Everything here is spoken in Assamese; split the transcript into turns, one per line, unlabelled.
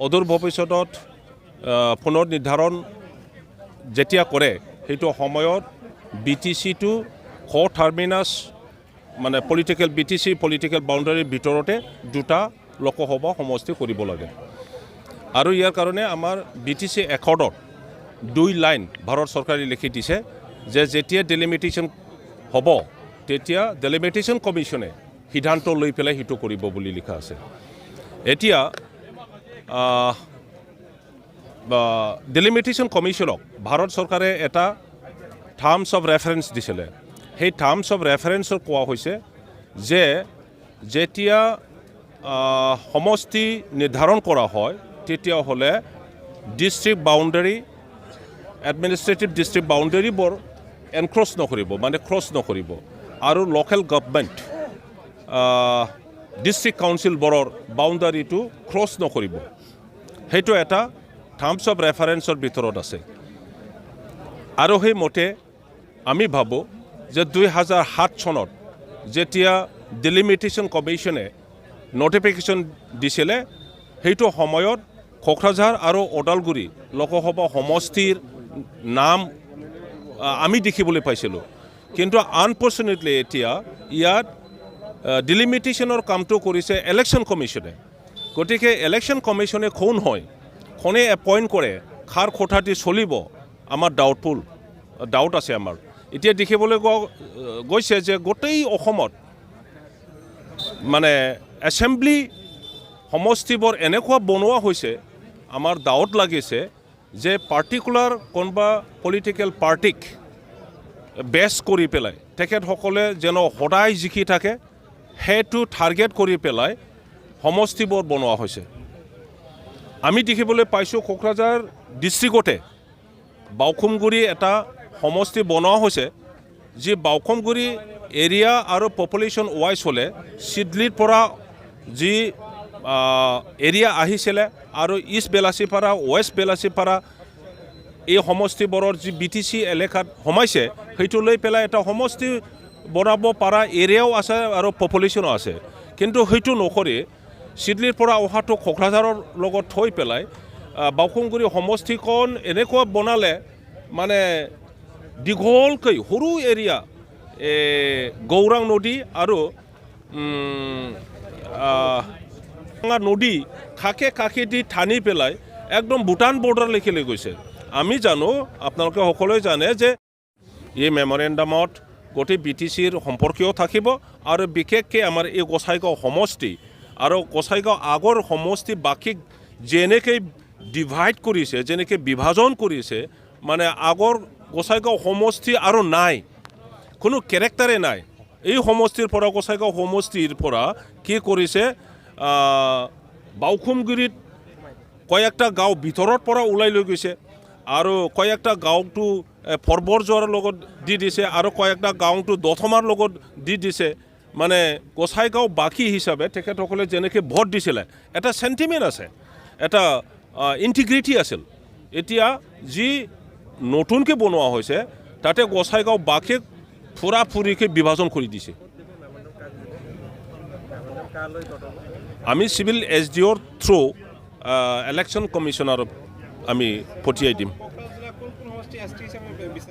অদূৰ ভৱিষ্যতত পুনৰ নিৰ্ধাৰণ যেতিয়া কৰে সেইটো সময়ত BTC-টো টাৰ্মিনাছ মানে পলিটিকেল BTC পলিটিকেল বাউণ্ডাৰীৰ ভিতৰতে দুটা লোকসভা সমষ্টি কৰিব লাগে আৰু ইয়াৰ কাৰণে আমাৰ BTC একৰ্ডত 2 লাইন ভাৰত চৰকাৰে লিখি দিছে যে যেতিয়া ডেলিমিটেশ্যন হ'ব তেতিয়া ডেলিমিটেশ্যন কমিশ্যনে সিদ্ধান্ত লৈ পেলাই সেইটো কৰিব বুলি লিখা আছে এতিয়া ডেলিমিটেশ্যন কমিশ্যনক ভাৰত চৰকাৰে এটা টাৰ্মছ অফ ৰেফাৰেন্স দিছিলে সেই টাৰ্মছ অফ ৰেফাৰেন্সৰ কোৱা হৈছে যে যেতিয়া সমষ্টি নিৰ্ধাৰণ কৰা হয় তেতিয়াহ'লে ডিষ্ট্ৰিক্ট বাউণ্ডাৰী এডমিনিষ্ট্ৰেটিভ ডিষ্ট্ৰিক্ট বাউণ্ডাৰীবোৰ এনক্ৰছ নকৰিব মানে ক্ৰছ নকৰিব আৰু লোকেল গভৰ্ণমেণ্ট ডিষ্ট্ৰিক্ট কাউন্সিলবোৰৰ বাউণ্ডাৰীটো ক্ৰছ নকৰিব সেইটো এটা টাৰ্মছ অফ ৰেফাৰেন্সৰ ভিতৰত আছে আৰু সেই মতে আমি ভাবোঁ যে 2007 চনত যেতিয়া ডেলিমিটেশ্যন কমিশ্যনে নটিফিকেশ্যন দিছিলে সেইটো সময়ত কোকৰাঝাৰ আৰু ওদালগুৰি লোকসভা সমষ্টিৰ নাম আমি দেখিবলৈ পাইছিলোঁ কিন্তু আনফৰ্চুনেটলি এতিয়া ইয়াত ডিলিমিটেশ্যনৰ কামটো কৰিছে ইলেকশ্যন কমিশ্যনে গতিকে ইলেকশ্যন কমিশ্যনে কোন হয় কোনে এপইণ্ট কৰে খাৰ খোঠাটি চলিব আমাৰ ডাউট আছে আমাৰ এতিয়া দেখিবলৈ গৈছে যে গোটেই অসমত মানে এছেম্বলি সমষ্টিবোৰ এনেকুৱা বনোৱা হৈছে আমাৰ ডাউট লাগিছে যে পাৰ্টিকুলাৰ কোনোবা পলিটিকেল পাৰ্টিক বেছ কৰি পেলাই তেখেতসকলে যেন সদায় জিকি থাকে সেইটো টাৰ্গেট কৰি পেলাই সমষ্টিবোৰ বনোৱা হৈছে আমি দেখিবলৈ পাইছোঁ কোকৰাঝাৰ ডিষ্ট্ৰিক্টতে বাউখুমগুৰি এটা সমষ্টি বনোৱা হৈছে যি বাউখুমগুৰি এৰিয়া আৰু পপুলেশ্যন ৱাইজ হ'লে চিডলিৰ পৰা যি এৰিয়া আহিছিলে আৰু ইষ্ট বেলাচীপাৰা ৱেষ্ট বেলাচীপাৰা এই সমষ্টিবোৰৰ যি BTC এলেকাত সোমাইছে সেইটো লৈ পেলাই এটা সমষ্টি বনাব পৰা এৰিয়াও আছে আৰু পপুলেশ্যনো আছে কিন্তু সেইটো নকৰি চিডলিৰ পৰা অহাটো কোকৰাঝাৰৰ লগত থৈ পেলাই বাউখুমগুৰি সমষ্টিখন এনেকুৱা বনালে মানে দীঘলকৈ সৰু এৰিয়া গৌৰাং নদী আৰু নদী কাষে দি ঠানি পেলাই একদম ভূটান বৰ্ডাৰলৈকে লৈ গৈছে আমি জানো আপোনালোকে সকলোৱে জানে যে এই মেমৰেণ্ডামত গোটেই BTCৰ সম্পৰ্কীয় থাকিব আৰু বিশেষকৈ আমাৰ এই গোসাইগাঁও সমষ্টি আৰু গোসাইগাঁও আগৰ সমষ্টি বাকী যেনেকৈ ডিভাইড কৰিছে যেনেকৈ বিভাজন কৰিছে মানে আগৰ গোসাইগাঁও সমষ্টি আৰু নাই কোনো কেৰেক্টাৰে নাই এই সমষ্টিৰ পৰা গোসাইগাঁও সমষ্টিৰ পৰা কি কৰিছে বাউখুমগুৰিত কয়েকটা গাঁও ভিতৰৰ পৰা ওলাই লৈ গৈছে আৰু কয়েকটা গাঁওটো ফৰবৰ যোৱাৰ লগত দি দিছে আৰু কয়েকটা গাঁওটো দথমাৰ লগত দি দিছে মানে গোসাইগাঁও বাকী হিচাপে তেখেতসকলে যেনেকৈ ভোট দিছিলে এটা চেণ্টিমেণ্ট আছে এটা ইণ্টিগ্ৰিটি আছিল এতিয়া যি নতুনকৈ বনোৱা হৈছে তাতে গোসাইগাঁও বাকী ফুৰাফুৰিকৈ বিভাজন কৰি দিছে আমি চিভিল SDOৰ থ্ৰু ইলেকশ্যন কমিশ্যনাৰক আমি পঠিয়াই দিম